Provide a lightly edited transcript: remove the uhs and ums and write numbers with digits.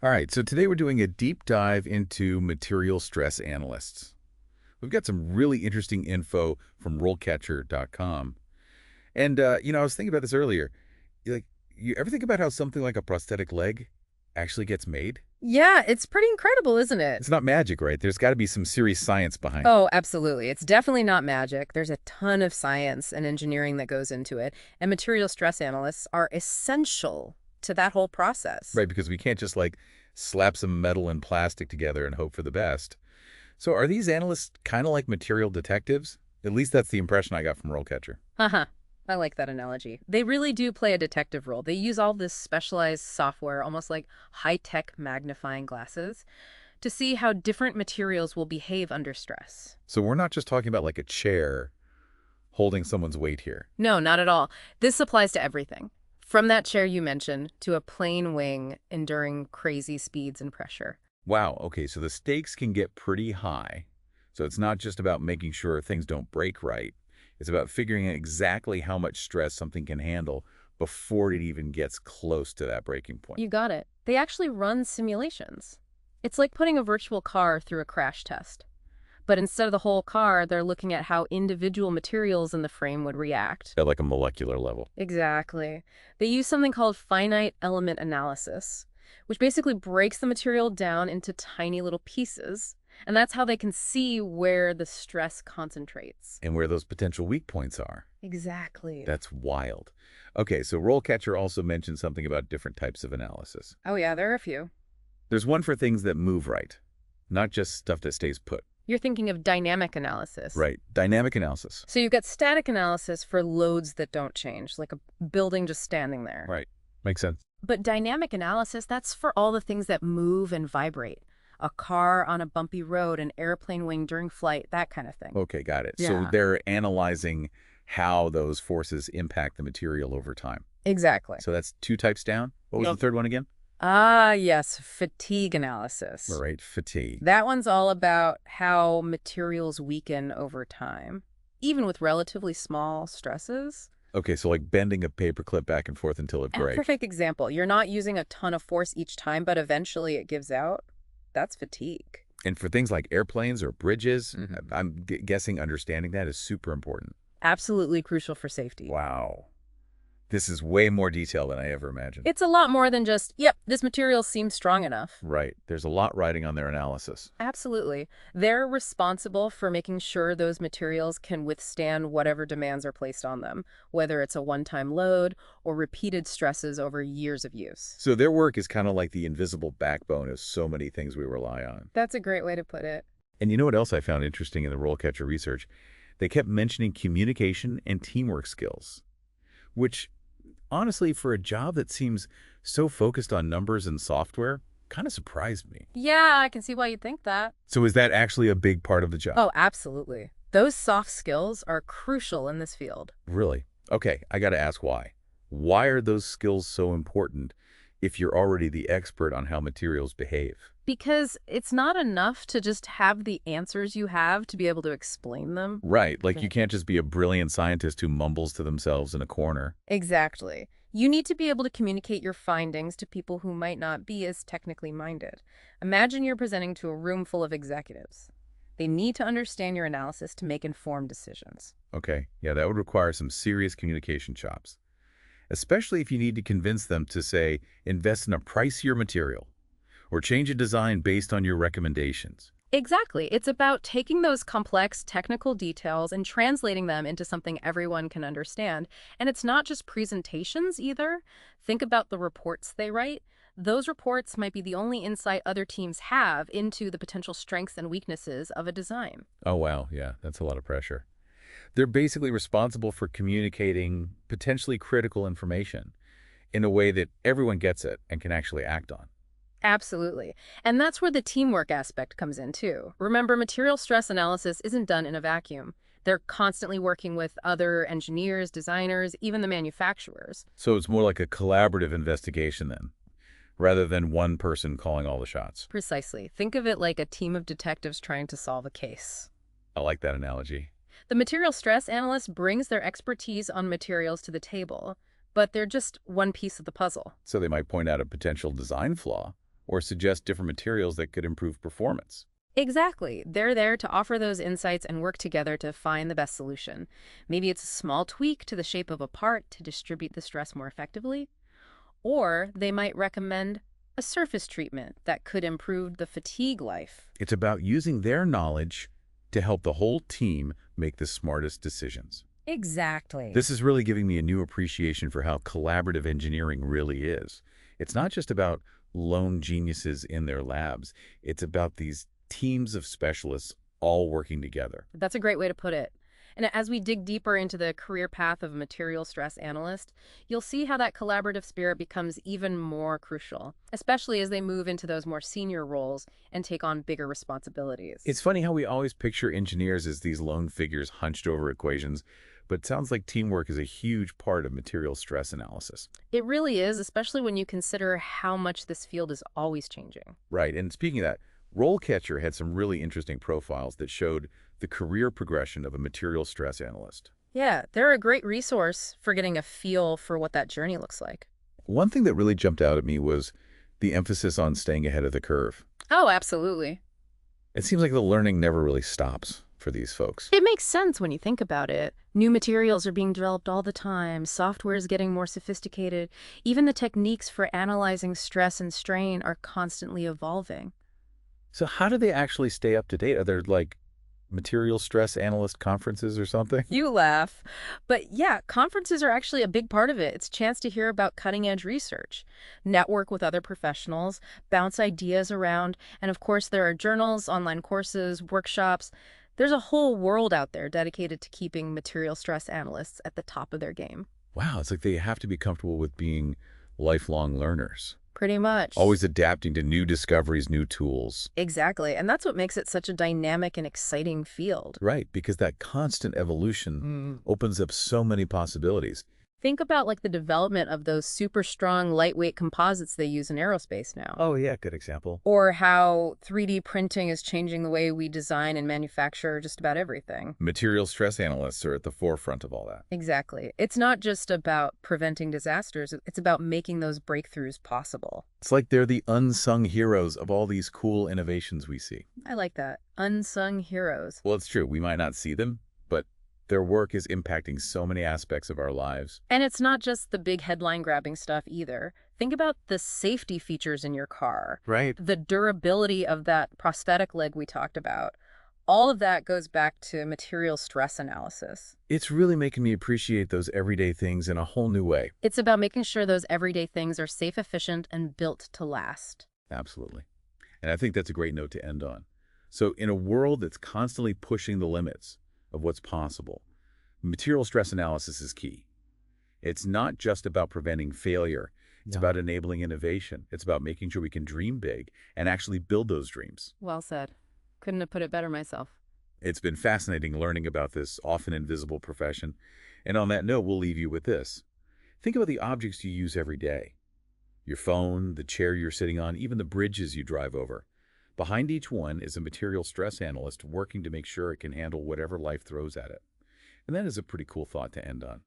All right, so today we're doing a deep dive into material stress analysts. We've got some really interesting info from RoleCatcher.com. And, I was thinking about this earlier. Like, you ever think about how something like a prosthetic leg actually gets made? Yeah, it's pretty incredible, isn't it? It's not magic, right? There's got to be some serious science behind. Oh, absolutely. It's definitely not magic. There's a ton of science and engineering that goes into it, and material stress analysts are essential to that whole process. Right, because we can't just, slap some metal and plastic together and hope for the best. So are these analysts kind of like material detectives? At least that's the impression I got from RoleCatcher. Haha. I like that analogy. They really do play a detective role. They use all this specialized software, almost like high-tech magnifying glasses, to see how different materials will behave under stress. So we're not just talking about like a chair holding someone's weight here. No, not at all. This applies to everything. From that chair you mentioned to a plane wing enduring crazy speeds and pressure. Wow, okay, so the stakes can get pretty high. So it's not just about making sure things don't break right. It's about figuring out exactly how much stress something can handle before it even gets close to that breaking point. You got it. They actually run simulations. It's like putting a virtual car through a crash test. But instead of the whole car, they're looking at how individual materials in the frame would react. At like a molecular level. Exactly. They use something called finite element analysis, which basically breaks the material down into tiny little pieces. And that's how they can see where the stress concentrates. And where those potential weak points are. Exactly. That's wild. Okay, so RoleCatcher also mentioned something about different types of analysis. Oh yeah, there are a few. There's one for things that move right, not just stuff that stays put. You're thinking of dynamic analysis. Right, dynamic analysis. So you've got static analysis for loads that don't change, like a building just standing there. Right, makes sense. But dynamic analysis, that's for all the things that move and vibrate. A car on a bumpy road, an airplane wing during flight, that kind of thing. Okay, got it. So Yeah. they're analyzing how those forces impact the material over time. Exactly. So that's two types down. What was Yep. the third one again? Ah, yes, fatigue analysis. All right, fatigue. That one's all about how materials weaken over time, even with relatively small stresses. Okay, so like bending a paperclip back and forth until it A breaks. perfect example. You're not using a ton of force each time, but eventually it gives out. That's fatigue. And for things like airplanes or bridges, Mhm. I'm guessing understanding that is super important. Absolutely crucial for safety. Wow. This is way more detail than I ever imagined. It's a lot more than just, yep, this material seems strong enough. Right. There's a lot riding on their analysis. Absolutely. They're responsible for making sure those materials can withstand whatever demands are placed on them, whether it's a one-time load or repeated stresses over years of use. So their work is kind of like the invisible backbone of so many things we rely on. That's a great way to put it. And you know what else I found interesting in the RoleCatcher research? They kept mentioning communication and teamwork skills, which honestly, for a job that seems so focused on numbers and software, kind of surprised me. Yeah, I can see why you'd think that. So is that actually a big part of the job? Oh, absolutely. Those soft skills are crucial in this field. Really? Okay, I got to ask why. Why are those skills so important if you're already the expert on how materials behave? Because it's not enough to just have the answers you have to be able to explain them. Right, like you can't just be a brilliant scientist who mumbles to themselves in a corner. Exactly. You need to be able to communicate your findings to people who might not be as technically minded. Imagine you're presenting to a room full of executives. They need to understand your analysis to make informed decisions. Okay, yeah, that would require some serious communication chops. Especially if you need to convince them to, say, invest in a pricier material or change a design based on your recommendations. Exactly. It's about taking those complex technical details and translating them into something everyone can understand. And it's not just presentations either. Think about the reports they write. Those reports might be the only insight other teams have into the potential strengths and weaknesses of a design. Oh, wow, yeah, that's a lot of pressure. They're basically responsible for communicating potentially critical information in a way that everyone gets it and can actually act on. Absolutely. And that's where the teamwork aspect comes in too. Remember, material stress analysis isn't done in a vacuum. They're constantly working with other engineers, designers, even the manufacturers. So it's more like a collaborative investigation then, rather than one person calling all the shots. Precisely. Think of it like a team of detectives trying to solve a case. I like that analogy. The material stress analyst brings their expertise on materials to the table, but they're just one piece of the puzzle. So they might point out a potential design flaw or suggest different materials that could improve performance. Exactly. They're there to offer those insights and work together to find the best solution. Maybe it's a small tweak to the shape of a part to distribute the stress more effectively, or they might recommend a surface treatment that could improve the fatigue life. It's about using their knowledge to help the whole team make the smartest decisions. Exactly. This is really giving me a new appreciation for how collaborative engineering really is. It's not just about lone geniuses in their labs. It's about these teams of specialists all working together. That's a great way to put it. And as we dig deeper into the career path of a material stress analyst, you'll see how that collaborative spirit becomes even more crucial, especially as they move into those more senior roles and take on bigger responsibilities. It's funny how we always picture engineers as these lone figures hunched over equations, but it sounds like teamwork is a huge part of material stress analysis. It really is, especially when you consider how much this field is always changing. Right, and speaking of that, RoleCatcher had some really interesting profiles that showed the career progression of a material stress analyst. Yeah, they're a great resource for getting a feel for what that journey looks like. One thing that really jumped out at me was the emphasis on staying ahead of the curve. Oh, absolutely. It seems like the learning never really stops for these folks. It makes sense when you think about it. New materials are being developed all the time. Software is getting more sophisticated. Even the techniques for analyzing stress and strain are constantly evolving. So how do they actually stay up to date? Are there like material stress analyst conferences or something? You laugh. But yeah, conferences are actually a big part of it. It's a chance to hear about cutting-edge research, network with other professionals, bounce ideas around, and of course there are journals, online courses, workshops. There's a whole world out there dedicated to keeping material stress analysts at the top of their game. Wow, it's like they have to be comfortable with being lifelong learners, Pretty much. always adapting to new discoveries, new tools. Exactly. And that's what makes it such a dynamic and exciting field. Right, because that constant evolution opens up so many possibilities. Think about like the development of those super strong, lightweight composites they use in aerospace now. Oh yeah, good example. Or how 3D printing is changing the way we design and manufacture just about everything. Material stress analysts are at the forefront of all that. Exactly. It's not just about preventing disasters, it's about making those breakthroughs possible. It's like they're the unsung heroes of all these cool innovations we see. I like that. Unsung heroes. Well, it's true. We might not see them, but their work is impacting so many aspects of our lives. And it's not just the big headline grabbing stuff either. Think about the safety features in your car, Right. the durability of that prosthetic leg we talked about. All of that goes back to material stress analysis. It's really making me appreciate those everyday things in a whole new way. It's about making sure those everyday things are safe, efficient, and built to last. Absolutely. And I think that's a great note to end on. So in a world that's constantly pushing the limits of what's possible, material stress analysis is key. It's not just about preventing failure. It's about enabling innovation. It's about making sure we can dream big and actually build those dreams. Well said. Couldn't have put it better myself. It's been fascinating learning about this often invisible profession. And on that note, we'll leave you with this. Think about the objects you use every day. Your phone, the chair you're sitting on, even the bridges you drive over. Behind each one is a material stress analyst working to make sure it can handle whatever life throws at it. And that is a pretty cool thought to end on.